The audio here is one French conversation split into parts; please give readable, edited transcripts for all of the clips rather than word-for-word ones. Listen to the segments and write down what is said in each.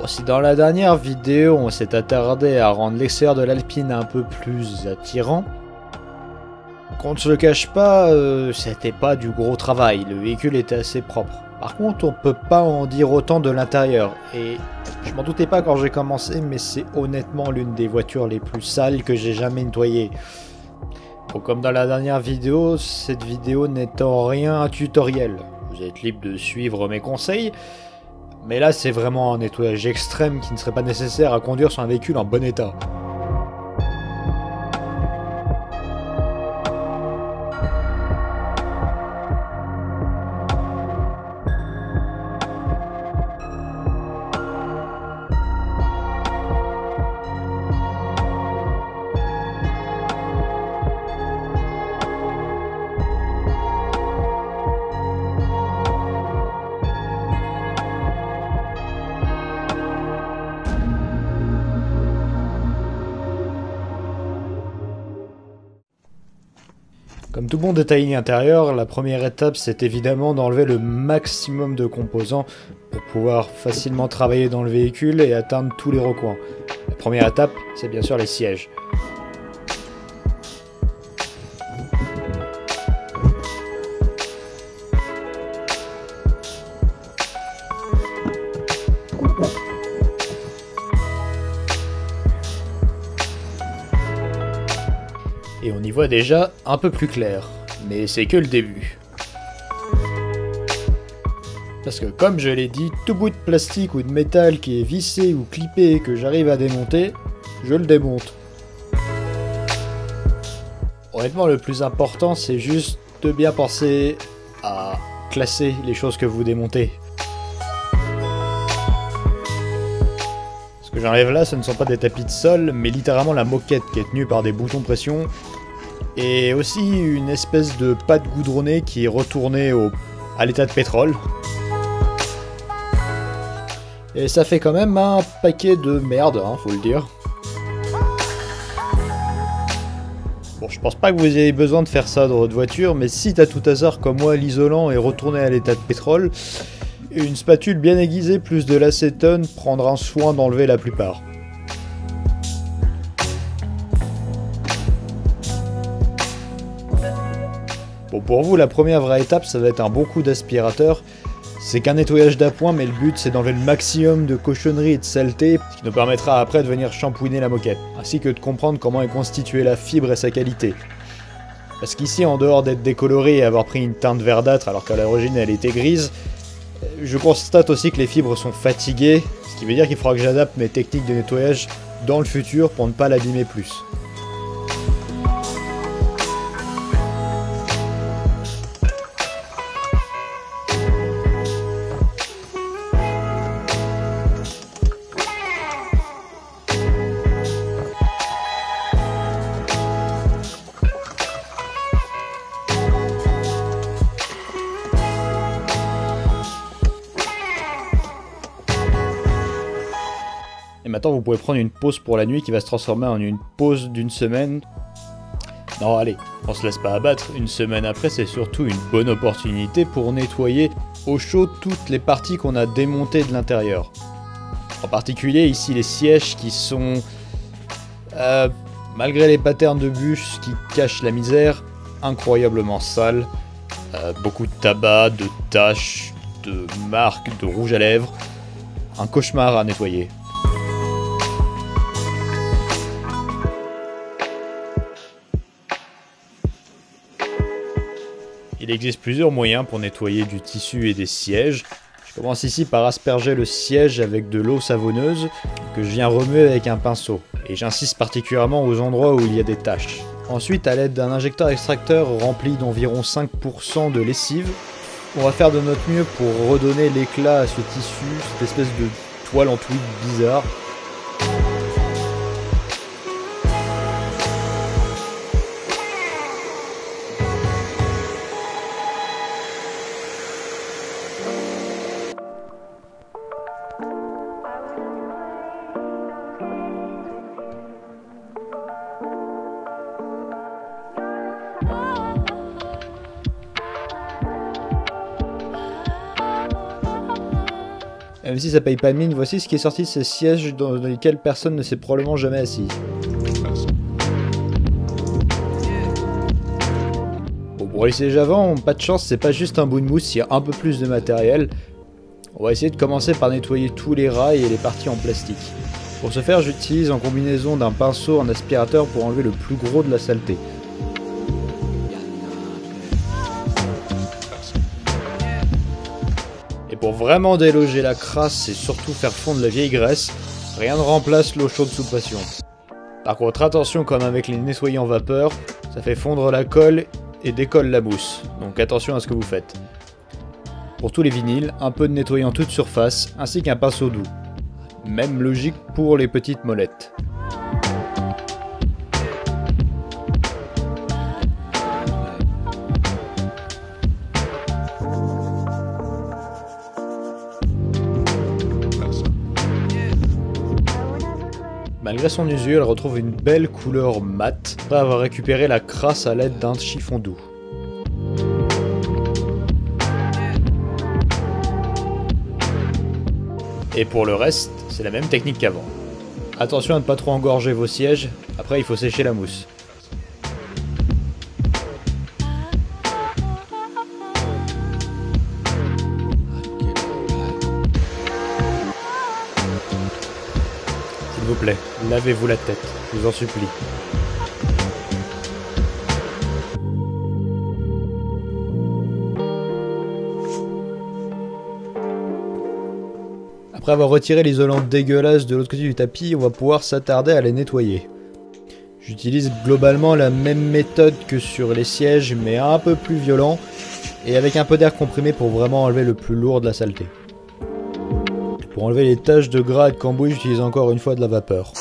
Si dans la dernière vidéo on s'est attardé à rendre l'extérieur de l'Alpine un peu plus attirant, qu'on ne se le cache pas, c'était pas du gros travail, le véhicule était assez propre. Par contre, on peut pas en dire autant de l'intérieur, et je m'en doutais pas quand j'ai commencé, mais c'est honnêtement l'une des voitures les plus sales que j'ai jamais nettoyées. Bon, comme dans la dernière vidéo, cette vidéo n'est en rien un tutoriel. Vous êtes libre de suivre mes conseils, mais là c'est vraiment un nettoyage extrême qui ne serait pas nécessaire à conduire sur un véhicule en bon état. Comme tout bon détailling intérieur, la première étape c'est évidemment d'enlever le maximum de composants pour pouvoir facilement travailler dans le véhicule et atteindre tous les recoins. La première étape c'est bien sûr les sièges. Et on y voit déjà un peu plus clair, mais c'est que le début. Parce que comme je l'ai dit, tout bout de plastique ou de métal qui est vissé ou clippé et que j'arrive à démonter, je le démonte. Honnêtement, le plus important c'est juste de bien penser à classer les choses que vous démontez. Ce que j'enlève là, ce ne sont pas des tapis de sol, mais littéralement la moquette qui est tenue par des boutons pression, et aussi une espèce de pâte goudronnée qui est retournée à l'état de pétrole. Et ça fait quand même un paquet de merde, hein, faut le dire. Bon, je pense pas que vous ayez besoin de faire ça dans votre voiture, mais si t'as tout hasard comme moi, l'isolant est retourné à l'état de pétrole, une spatule bien aiguisée plus de l'acétone prendra soin d'enlever la plupart. Bon, pour vous, la première vraie étape, ça va être un bon coup d'aspirateur. C'est qu'un nettoyage d'appoint, mais le but c'est d'enlever le maximum de cochonneries et de saleté, ce qui nous permettra après de venir shampouiner la moquette, ainsi que de comprendre comment est constituée la fibre et sa qualité. Parce qu'ici, en dehors d'être décoloré et avoir pris une teinte verdâtre alors qu'à l'origine elle était grise, je constate aussi que les fibres sont fatiguées, ce qui veut dire qu'il faudra que j'adapte mes techniques de nettoyage dans le futur pour ne pas l'abîmer plus. Et maintenant vous pouvez prendre une pause pour la nuit qui va se transformer en une pause d'une semaine. Non allez, on se laisse pas abattre, une semaine après c'est surtout une bonne opportunité pour nettoyer au chaud toutes les parties qu'on a démontées de l'intérieur. En particulier ici les sièges qui sont, malgré les patterns de bûches qui cachent la misère, incroyablement sales. Beaucoup de tabac, de taches, de marques, de rouge à lèvres. Un cauchemar à nettoyer. Il existe plusieurs moyens pour nettoyer du tissu et des sièges. Je commence ici par asperger le siège avec de l'eau savonneuse que je viens remuer avec un pinceau. Et j'insiste particulièrement aux endroits où il y a des taches. Ensuite, à l'aide d'un injecteur extracteur rempli d'environ 5% de lessive, on va faire de notre mieux pour redonner l'éclat à ce tissu, cette espèce de toile en tweed bizarre. Même si ça paye pas de mine, voici ce qui est sorti de ces sièges dans lesquels personne ne s'est probablement jamais assis. Bon, pour les sièges avant, pas de chance, c'est pas juste un bout de mousse, il y a un peu plus de matériel. On va essayer de commencer par nettoyer tous les rails et les parties en plastique. Pour ce faire, j'utilise en combinaison d'un pinceau un aspirateur pour enlever le plus gros de la saleté. Et pour vraiment déloger la crasse et surtout faire fondre la vieille graisse, rien ne remplace l'eau chaude sous pression. Par contre, attention, comme avec les nettoyants vapeur, ça fait fondre la colle et décolle la mousse, donc attention à ce que vous faites. Pour tous les vinyles, un peu de nettoyant toute surface, ainsi qu'un pinceau doux. Même logique pour les petites molettes. Malgré son usure, elle retrouve une belle couleur mate, après avoir récupéré la crasse à l'aide d'un chiffon doux. Et pour le reste, c'est la même technique qu'avant. Attention à ne pas trop engorger vos sièges, après il faut sécher la mousse. S'il vous plaît, lavez-vous la tête, je vous en supplie. Après avoir retiré l'isolant dégueulasse de l'autre côté du tapis, on va pouvoir s'attarder à les nettoyer. J'utilise globalement la même méthode que sur les sièges, mais un peu plus violent, et avec un peu d'air comprimé pour vraiment enlever le plus lourd de la saleté. Pour enlever les taches de gras et de cambouis, j'utilise encore une fois de la vapeur.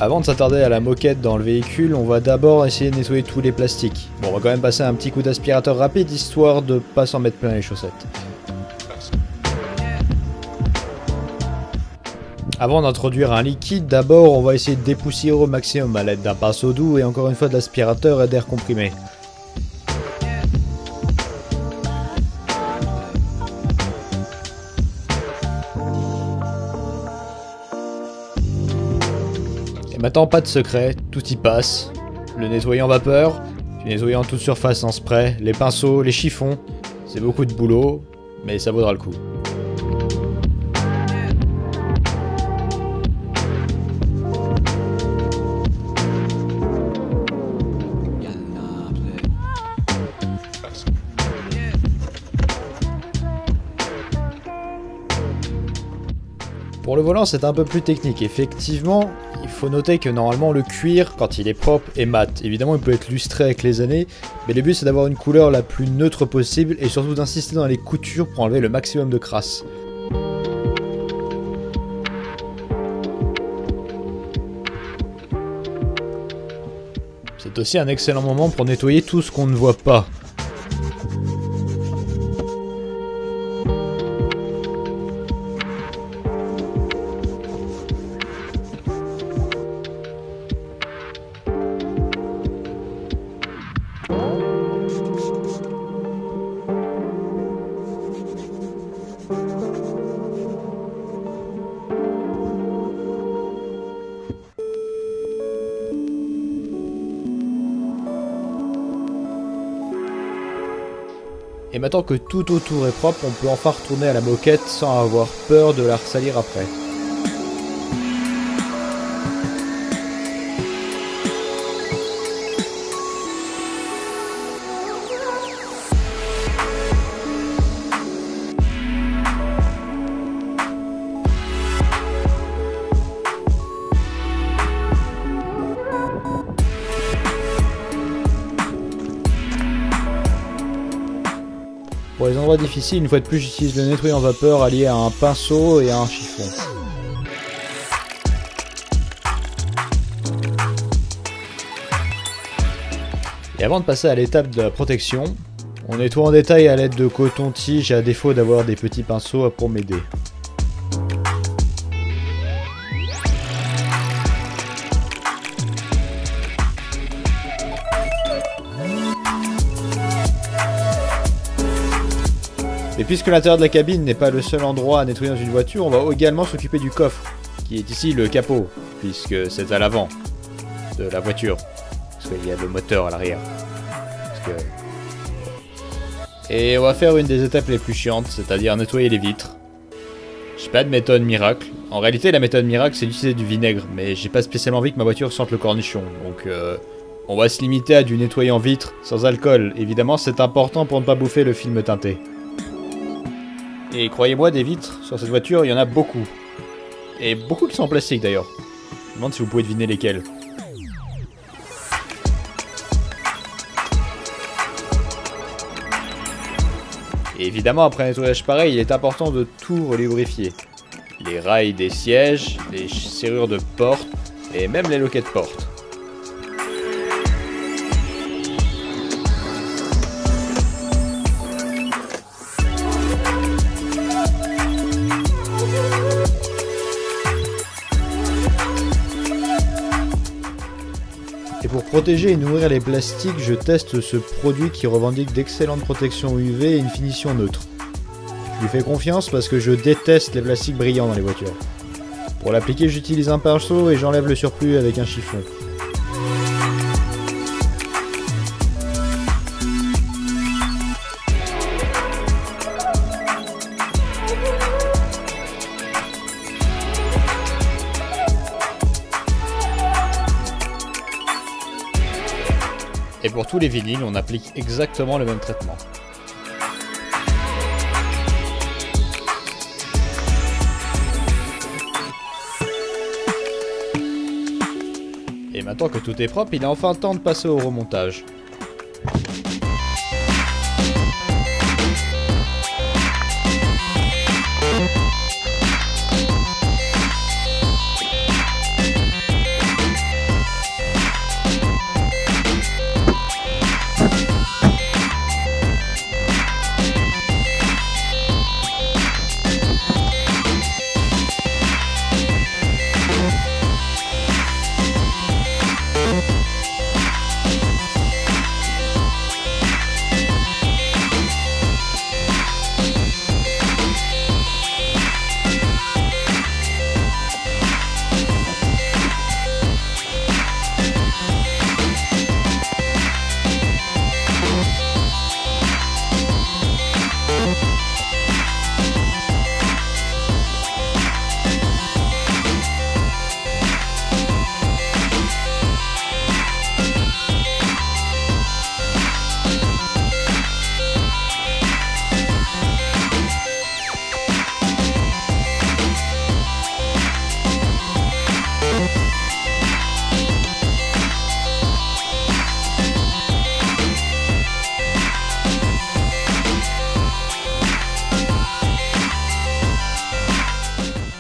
Avant de s'attarder à la moquette dans le véhicule, on va d'abord essayer de nettoyer tous les plastiques. Bon, on va quand même passer un petit coup d'aspirateur rapide, histoire de pas s'en mettre plein les chaussettes. Avant d'introduire un liquide, d'abord on va essayer de dépoussiérer au maximum à l'aide d'un pinceau doux et encore une fois de l'aspirateur et d'air comprimé. Maintenant, pas de secret, tout y passe. Le nettoyant vapeur, le nettoyant toute surface en spray, les pinceaux, les chiffons. C'est beaucoup de boulot, mais ça vaudra le coup. Pour le volant, c'est un peu plus technique. Effectivement, il faut noter que normalement le cuir, quand il est propre, est mat. Évidemment, il peut être lustré avec les années, mais le but c'est d'avoir une couleur la plus neutre possible et surtout d'insister dans les coutures pour enlever le maximum de crasse. C'est aussi un excellent moment pour nettoyer tout ce qu'on ne voit pas. Et maintenant que tout autour est propre, on peut enfin retourner à la moquette sans avoir peur de la ressalir après. Pour les endroits difficiles, une fois de plus, j'utilise le nettoyant vapeur allié à un pinceau et à un chiffon. Et avant de passer à l'étape de la protection, on nettoie en détail à l'aide de coton-tige à défaut d'avoir des petits pinceaux pour m'aider. Et puisque l'intérieur de la cabine n'est pas le seul endroit à nettoyer dans une voiture, on va également s'occuper du coffre, qui est ici le capot, puisque c'est à l'avant de la voiture, parce qu'il y a le moteur à l'arrière. Et on va faire une des étapes les plus chiantes, c'est-à-dire nettoyer les vitres. J'ai pas de méthode miracle. En réalité, la méthode miracle, c'est d'utiliser du vinaigre, mais j'ai pas spécialement envie que ma voiture sente le cornichon, donc on va se limiter à du nettoyant vitre sans alcool. Évidemment, c'est important pour ne pas bouffer le film teinté. Et croyez-moi, des vitres sur cette voiture, il y en a beaucoup. Et beaucoup qui sont en plastique d'ailleurs. Je me demande si vous pouvez deviner lesquelles. Et évidemment, après un nettoyage pareil, il est important de tout relubrifier. Les rails des sièges, les serrures de porte, et même les loquets de porte. Et pour protéger et nourrir les plastiques, je teste ce produit qui revendique d'excellentes protections UV et une finition neutre. Je lui fais confiance parce que je déteste les plastiques brillants dans les voitures. Pour l'appliquer, j'utilise un pinceau et j'enlève le surplus avec un chiffon. Et pour tous les vinyles, on applique exactement le même traitement. Et maintenant que tout est propre, il est enfin temps de passer au remontage.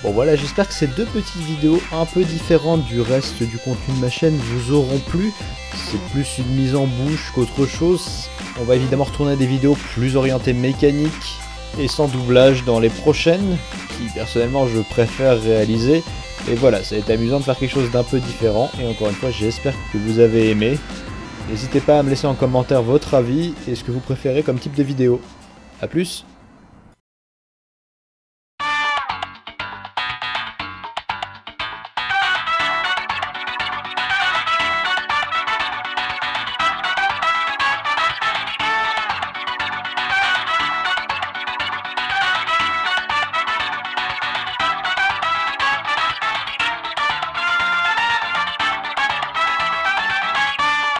Bon voilà, j'espère que ces deux petites vidéos un peu différentes du reste du contenu de ma chaîne vous auront plu. C'est plus une mise en bouche qu'autre chose. On va évidemment retourner à des vidéos plus orientées mécanique et sans doublage dans les prochaines, qui personnellement je préfère réaliser. Et voilà, ça va être amusant de faire quelque chose d'un peu différent. Et encore une fois, j'espère que vous avez aimé. N'hésitez pas à me laisser en commentaire votre avis et ce que vous préférez comme type de vidéo. A plus!